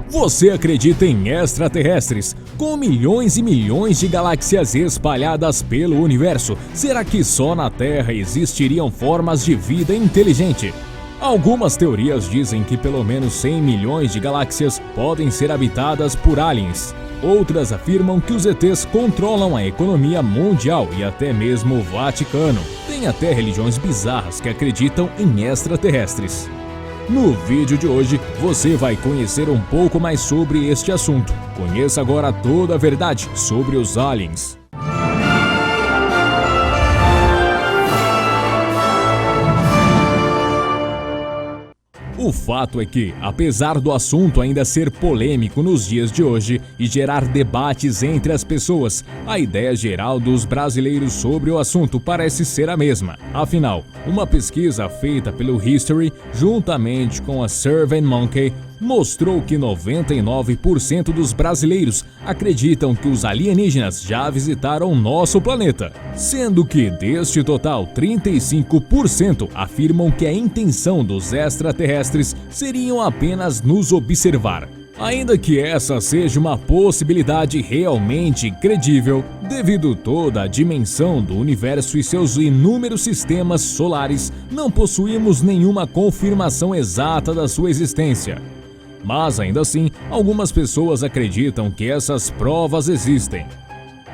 Você acredita em extraterrestres? Com milhões e milhões de galáxias espalhadas pelo universo, será que só na Terra existiriam formas de vida inteligente? Algumas teorias dizem que pelo menos 100 milhões de galáxias podem ser habitadas por aliens. Outras afirmam que os ETs controlam a economia mundial e até mesmo o Vaticano. Tem até religiões bizarras que acreditam em extraterrestres. No vídeo de hoje, você vai conhecer um pouco mais sobre este assunto. Conheça agora toda a verdade sobre os aliens. O fato é que, apesar do assunto ainda ser polêmico nos dias de hoje e gerar debates entre as pessoas, a ideia geral dos brasileiros sobre o assunto parece ser a mesma. Afinal, uma pesquisa feita pelo History, juntamente com a SurveyMonkey, mostrou que 99% dos brasileiros acreditam que os alienígenas já visitaram nosso planeta, sendo que deste total 35% afirmam que a intenção dos extraterrestres seriam apenas nos observar. Ainda que essa seja uma possibilidade realmente credível, devido toda a dimensão do universo e seus inúmeros sistemas solares, não possuímos nenhuma confirmação exata da sua existência. Mas ainda assim, algumas pessoas acreditam que essas provas existem.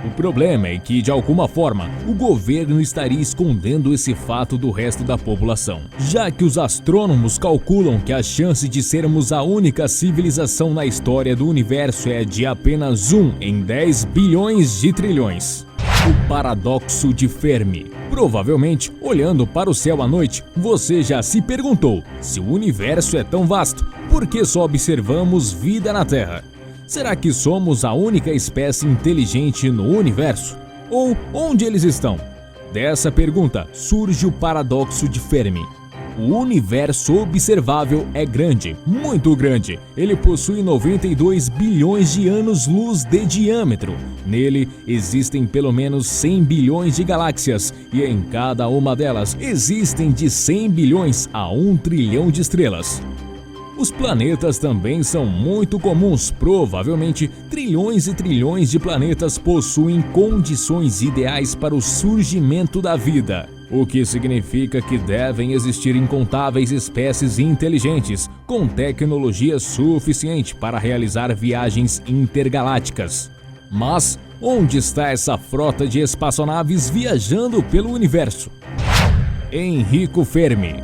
O problema é que, de alguma forma, o governo estaria escondendo esse fato do resto da população, já que os astrônomos calculam que a chance de sermos a única civilização na história do universo é de apenas 1 em 10 bilhões de trilhões. O paradoxo de Fermi. Provavelmente, olhando para o céu à noite, você já se perguntou: se o universo é tão vasto, por que só observamos vida na Terra? Será que somos a única espécie inteligente no universo? Ou onde eles estão? Dessa pergunta surge o paradoxo de Fermi. O universo observável é grande, muito grande. Ele possui 92 bilhões de anos-luz de diâmetro. Nele existem pelo menos 100 bilhões de galáxias e em cada uma delas existem de 100 bilhões a 1 trilhão de estrelas. Os planetas também são muito comuns, provavelmente trilhões e trilhões de planetas possuem condições ideais para o surgimento da vida, o que significa que devem existir incontáveis espécies inteligentes, com tecnologia suficiente para realizar viagens intergalácticas. Mas onde está essa frota de espaçonaves viajando pelo universo? Enrico Fermi.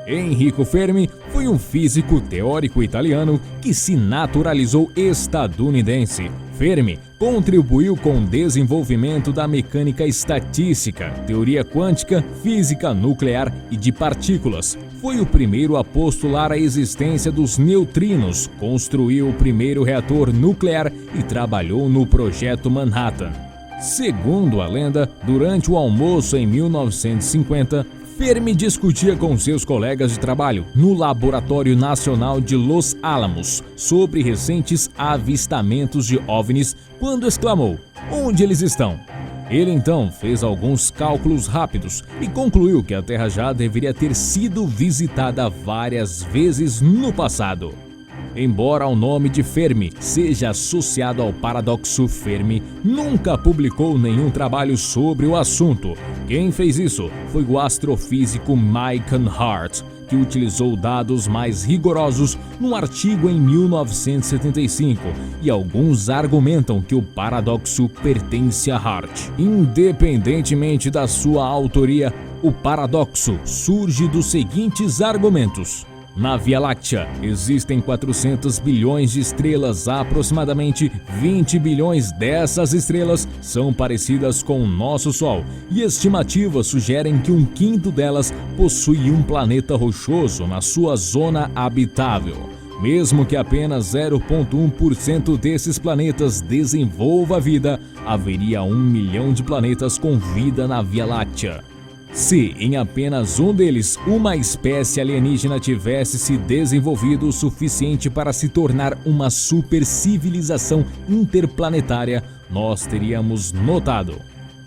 Enrico Fermi foi um físico teórico italiano que se naturalizou estadunidense. Fermi contribuiu com o desenvolvimento da mecânica estatística, teoria quântica, física nuclear e de partículas. Foi o primeiro a postular a existência dos neutrinos, construiu o primeiro reator nuclear e trabalhou no Projeto Manhattan. Segundo a lenda, durante o almoço em 1950, Fermi discutia com seus colegas de trabalho no Laboratório Nacional de Los Alamos sobre recentes avistamentos de OVNIs quando exclamou: "Onde eles estão?" Ele então fez alguns cálculos rápidos e concluiu que a Terra já deveria ter sido visitada várias vezes no passado. Embora o nome de Fermi seja associado ao paradoxo Fermi, nunca publicou nenhum trabalho sobre o assunto. Quem fez isso foi o astrofísico Michael Hart, que utilizou dados mais rigorosos num artigo em 1975, e alguns argumentam que o paradoxo pertence a Hart. Independentemente da sua autoria, o paradoxo surge dos seguintes argumentos. Na Via Láctea existem 400 bilhões de estrelas, aproximadamente 20 bilhões dessas estrelas são parecidas com o nosso Sol, e estimativas sugerem que 1/5 delas possui um planeta rochoso na sua zona habitável. Mesmo que apenas 0,1% desses planetas desenvolva vida, haveria 1 milhão de planetas com vida na Via Láctea. Se em apenas um deles uma espécie alienígena tivesse se desenvolvido o suficiente para se tornar uma supercivilização interplanetária, nós teríamos notado.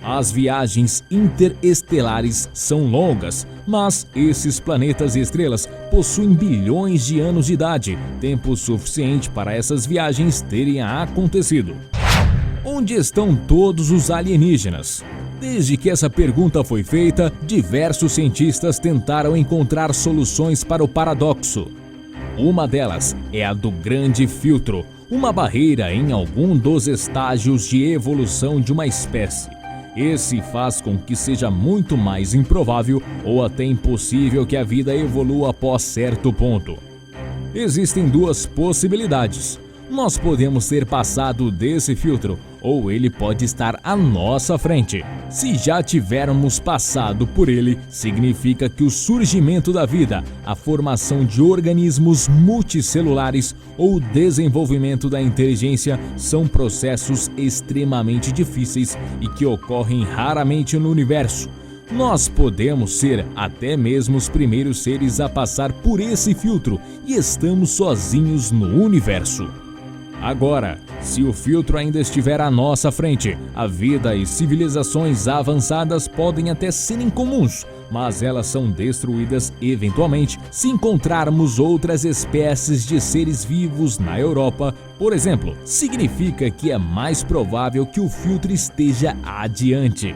As viagens interestelares são longas, mas esses planetas e estrelas possuem bilhões de anos de idade, tempo suficiente para essas viagens terem acontecido. Onde estão todos os alienígenas? Desde que essa pergunta foi feita, diversos cientistas tentaram encontrar soluções para o paradoxo. Uma delas é a do grande filtro, uma barreira em algum dos estágios de evolução de uma espécie. Esse faz com que seja muito mais improvável ou até impossível que a vida evolua após certo ponto. Existem duas possibilidades. Nós podemos ter passado desse filtro, ou ele pode estar à nossa frente. Se já tivermos passado por ele, significa que o surgimento da vida, a formação de organismos multicelulares ou o desenvolvimento da inteligência são processos extremamente difíceis e que ocorrem raramente no universo. Nós podemos ser até mesmo os primeiros seres a passar por esse filtro e estamos sozinhos no universo. Agora, se o filtro ainda estiver à nossa frente, a vida e civilizações avançadas podem até ser incomuns, mas elas são destruídas eventualmente se encontrarmos outras espécies de seres vivos na Europa, por exemplo. Significa que é mais provável que o filtro esteja adiante.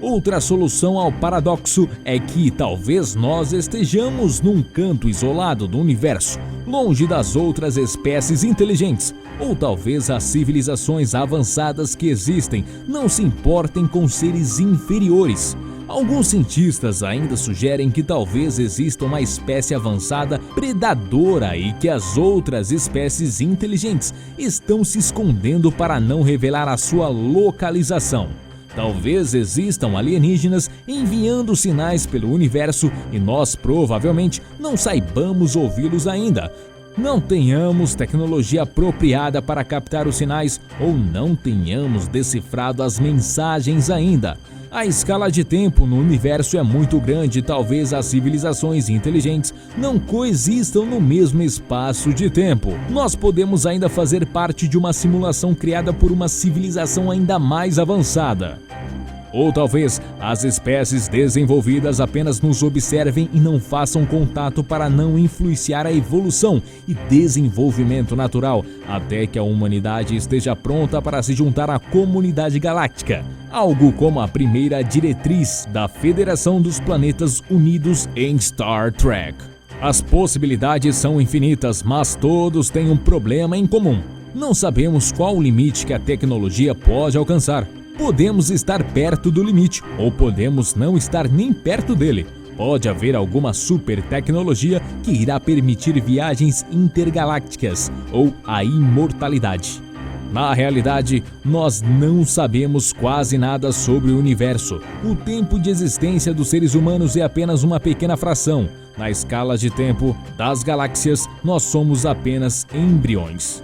Outra solução ao paradoxo é que talvez nós estejamos num canto isolado do universo, longe das outras espécies inteligentes, ou talvez as civilizações avançadas que existem não se importem com seres inferiores. Alguns cientistas ainda sugerem que talvez exista uma espécie avançada predadora e que as outras espécies inteligentes estão se escondendo para não revelar a sua localização. Talvez existam alienígenas enviando sinais pelo universo e nós provavelmente não saibamos ouvi-los ainda. Não tenhamos tecnologia apropriada para captar os sinais ou não tenhamos decifrado as mensagens ainda. A escala de tempo no universo é muito grande e talvez as civilizações inteligentes não coexistam no mesmo espaço de tempo. Nós podemos ainda fazer parte de uma simulação criada por uma civilização ainda mais avançada. Ou talvez as espécies desenvolvidas apenas nos observem e não façam contato para não influenciar a evolução e desenvolvimento natural, até que a humanidade esteja pronta para se juntar à comunidade galáctica. Algo como a primeira diretriz da Federação dos Planetas Unidos em Star Trek. As possibilidades são infinitas, mas todos têm um problema em comum. Não sabemos qual o limite que a tecnologia pode alcançar. Podemos estar perto do limite, ou podemos não estar nem perto dele. Pode haver alguma super tecnologia que irá permitir viagens intergalácticas ou a imortalidade. Na realidade, nós não sabemos quase nada sobre o universo. O tempo de existência dos seres humanos é apenas uma pequena fração. Na escala de tempo das galáxias, nós somos apenas embriões.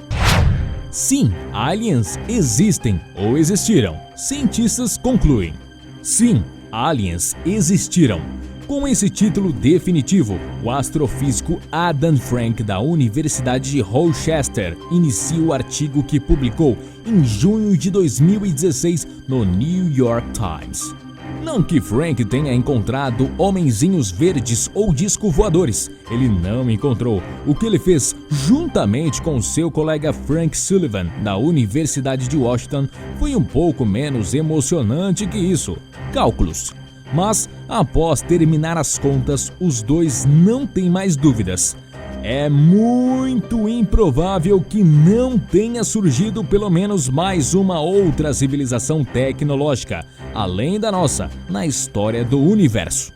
Sim, aliens existem ou existiram. Cientistas concluem. Sim, aliens existiram. Com esse título definitivo, o astrofísico Adam Frank da Universidade de Rochester inicia o artigo que publicou em junho de 2016 no New York Times. Não que Frank tenha encontrado homenzinhos verdes ou disco voadores, ele não encontrou. O que ele fez, juntamente com seu colega Frank Sullivan, da Universidade de Washington, foi um pouco menos emocionante que isso: cálculos. Mas, após terminar as contas, os dois não têm mais dúvidas. É muito improvável que não tenha surgido pelo menos mais uma outra civilização tecnológica, além da nossa, na história do universo.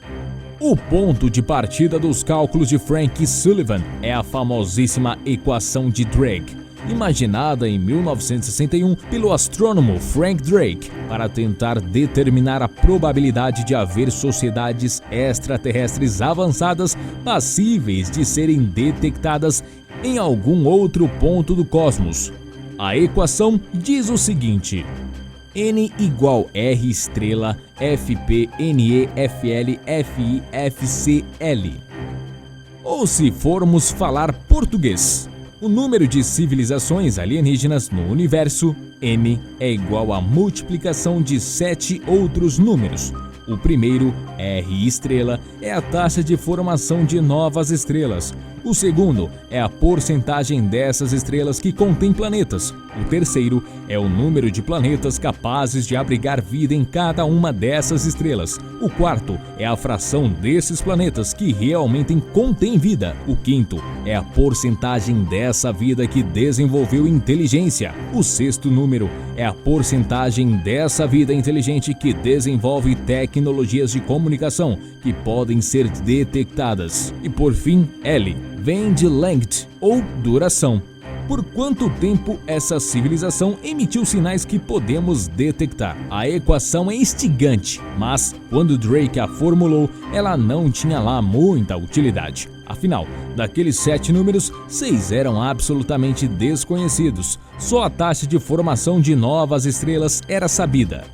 O ponto de partida dos cálculos de Frank Sullivan é a famosíssima equação de Drake, imaginada em 1961 pelo astrônomo Frank Drake para tentar determinar a probabilidade de haver sociedades extraterrestres avançadas passíveis de serem detectadas em algum outro ponto do cosmos. A equação diz o seguinte: N igual R estrela FP NE FL FI FCL. Ou se formos falar português, O número de civilizações alienígenas no universo, N, é igual à multiplicação de 7 outros números. O primeiro, R estrela, é a taxa de formação de novas estrelas. O segundo é a porcentagem dessas estrelas que contém planetas. O terceiro é o número de planetas capazes de abrigar vida em cada uma dessas estrelas. O quarto é a fração desses planetas que realmente contém vida. O quinto é a porcentagem dessa vida que desenvolveu inteligência. O sexto número é a porcentagem dessa vida inteligente que desenvolve tecnologias de comunicação que podem ser detectadas. E por fim, L vem de length, ou duração. Por quanto tempo essa civilização emitiu sinais que podemos detectar? A equação é instigante, mas quando Drake a formulou, ela não tinha lá muita utilidade. Afinal, daqueles 7 números, 6 eram absolutamente desconhecidos. Só a taxa de formação de novas estrelas era sabida.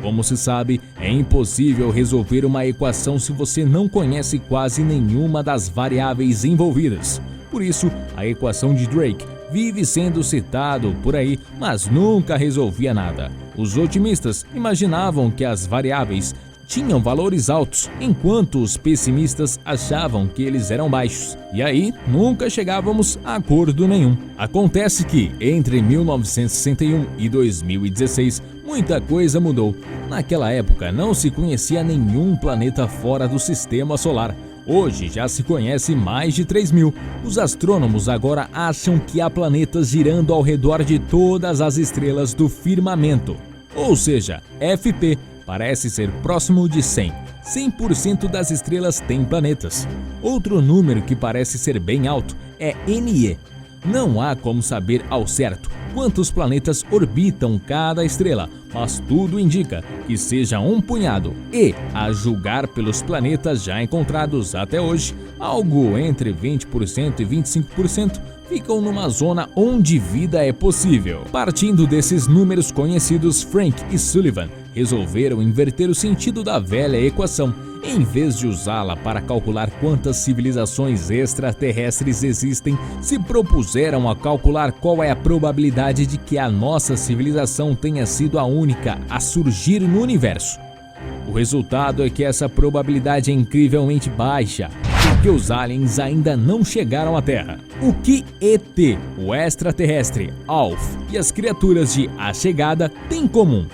Como se sabe, é impossível resolver uma equação se você não conhece quase nenhuma das variáveis envolvidas. Por isso, a equação de Drake vive sendo citado por aí, mas nunca resolvia nada. Os otimistas imaginavam que as variáveis tinham valores altos, enquanto os pessimistas achavam que eles eram baixos. E aí, nunca chegávamos a acordo nenhum. Acontece que, entre 1961 e 2016, muita coisa mudou. Naquela época, não se conhecia nenhum planeta fora do sistema solar. Hoje já se conhece mais de 3.000. Os astrônomos agora acham que há planetas girando ao redor de todas as estrelas do firmamento. Ou seja, FP parece ser próximo de 100. 100% das estrelas têm planetas. Outro número que parece ser bem alto é NE. Não há como saber ao certo quantos planetas orbitam cada estrela, mas tudo indica que seja um punhado e, a julgar pelos planetas já encontrados até hoje, algo entre 20% e 25% ficam numa zona onde vida é possível. Partindo desses números conhecidos, Frank e Sullivan resolveram inverter o sentido da velha equação. Em vez de usá-la para calcular quantas civilizações extraterrestres existem, se propuseram a calcular qual é a probabilidade de que a nossa civilização tenha sido a única a surgir no universo. O resultado é que essa probabilidade é incrivelmente baixa, porque os aliens ainda não chegaram à Terra. O que ET, o extraterrestre, ALF e as criaturas de A Chegada têm em comum?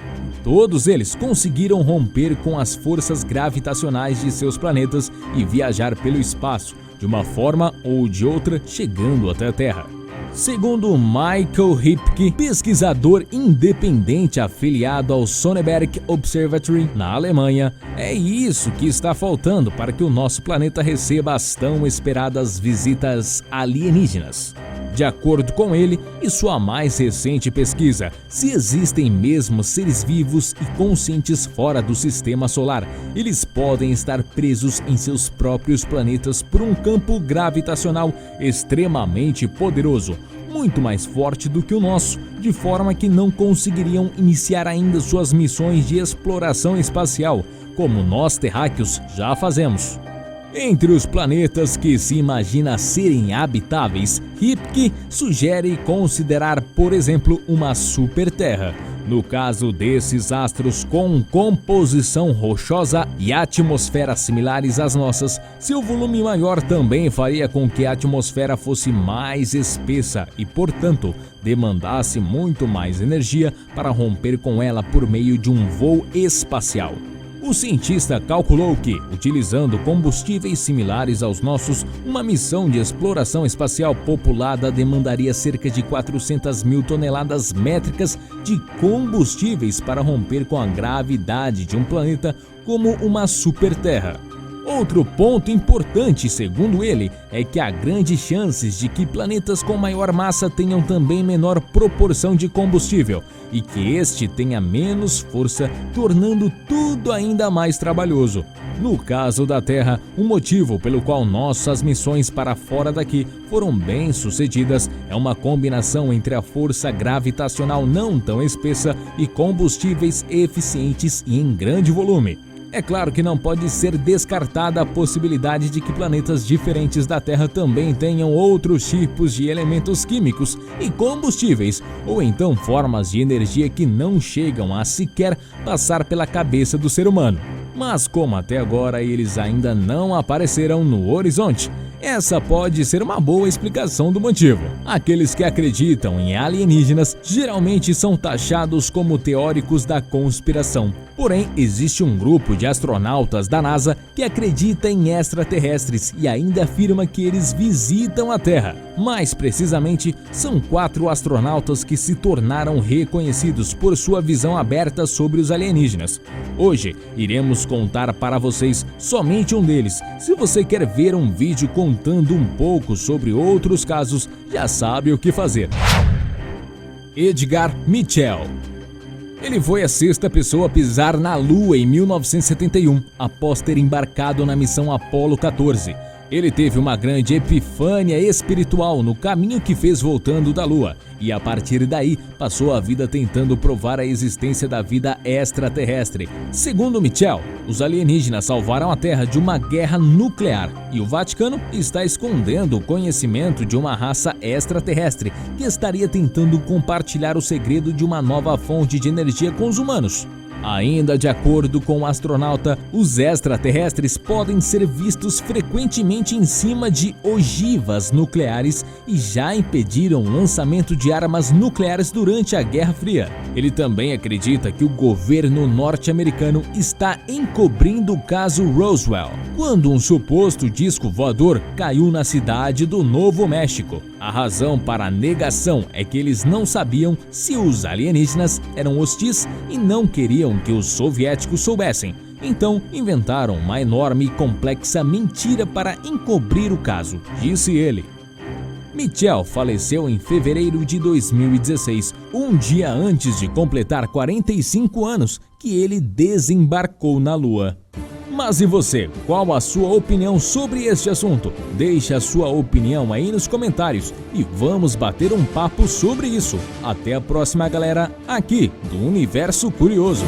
Todos eles conseguiram romper com as forças gravitacionais de seus planetas e viajar pelo espaço, de uma forma ou de outra, chegando até a Terra. Segundo Michael Ripke, pesquisador independente afiliado ao Sonneberg Observatory na Alemanha, é isso que está faltando para que o nosso planeta receba as tão esperadas visitas alienígenas. De acordo com ele e sua mais recente pesquisa, se existem mesmo seres vivos e conscientes fora do sistema solar, eles podem estar presos em seus próprios planetas por um campo gravitacional extremamente poderoso, muito mais forte do que o nosso, de forma que não conseguiriam iniciar ainda suas missões de exploração espacial, como nós terráqueos já fazemos. Entre os planetas que se imagina serem habitáveis, Ripke sugere considerar, por exemplo, uma superterra. No caso desses astros com composição rochosa e atmosferas similares às nossas, seu volume maior também faria com que a atmosfera fosse mais espessa e, portanto, demandasse muito mais energia para romper com ela por meio de um voo espacial. O cientista calculou que, utilizando combustíveis similares aos nossos, uma missão de exploração espacial populada demandaria cerca de 400.000 toneladas métricas de combustíveis para romper com a gravidade de um planeta como uma superterra. Outro ponto importante, segundo ele, é que há grandes chances de que planetas com maior massa tenham também menor proporção de combustível e que este tenha menos força, tornando tudo ainda mais trabalhoso. No caso da Terra, o motivo pelo qual nossas missões para fora daqui foram bem sucedidas é uma combinação entre a força gravitacional não tão espessa e combustíveis eficientes e em grande volume. É claro que não pode ser descartada a possibilidade de que planetas diferentes da Terra também tenham outros tipos de elementos químicos e combustíveis, ou então formas de energia que não chegam a sequer passar pela cabeça do ser humano. Mas como até agora eles ainda não apareceram no horizonte, essa pode ser uma boa explicação do motivo. Aqueles que acreditam em alienígenas geralmente são taxados como teóricos da conspiração. Porém, existe um grupo de astronautas da NASA que acredita em extraterrestres e ainda afirma que eles visitam a Terra. Mais precisamente, são 4 astronautas que se tornaram reconhecidos por sua visão aberta sobre os alienígenas. Hoje, iremos contar para vocês somente um deles. Se você quer ver um vídeo contando um pouco sobre outros casos, já sabe o que fazer. Edgar Mitchell. Ele foi a 6ª pessoa a pisar na Lua em 1971, após ter embarcado na missão Apollo 14. Ele teve uma grande epifânia espiritual no caminho que fez voltando da Lua, e a partir daí passou a vida tentando provar a existência da vida extraterrestre. Segundo Mitchell, os alienígenas salvaram a Terra de uma guerra nuclear, e o Vaticano está escondendo o conhecimento de uma raça extraterrestre que estaria tentando compartilhar o segredo de uma nova fonte de energia com os humanos. Ainda de acordo com o astronauta, os extraterrestres podem ser vistos frequentemente em cima de ogivas nucleares e já impediram o lançamento de armas nucleares durante a Guerra Fria. Ele também acredita que o governo norte-americano está encobrindo o caso Roswell, quando um suposto disco voador caiu na cidade do Novo México. A razão para a negação é que eles não sabiam se os alienígenas eram hostis e não queriam que os soviéticos soubessem. Então inventaram uma enorme e complexa mentira para encobrir o caso, disse ele. Mitchell faleceu em fevereiro de 2016, um dia antes de completar 45 anos que ele desembarcou na Lua. Mas e você? Qual a sua opinião sobre este assunto? Deixe a sua opinião aí nos comentários e vamos bater um papo sobre isso. Até a próxima, galera, aqui do Universo Curioso.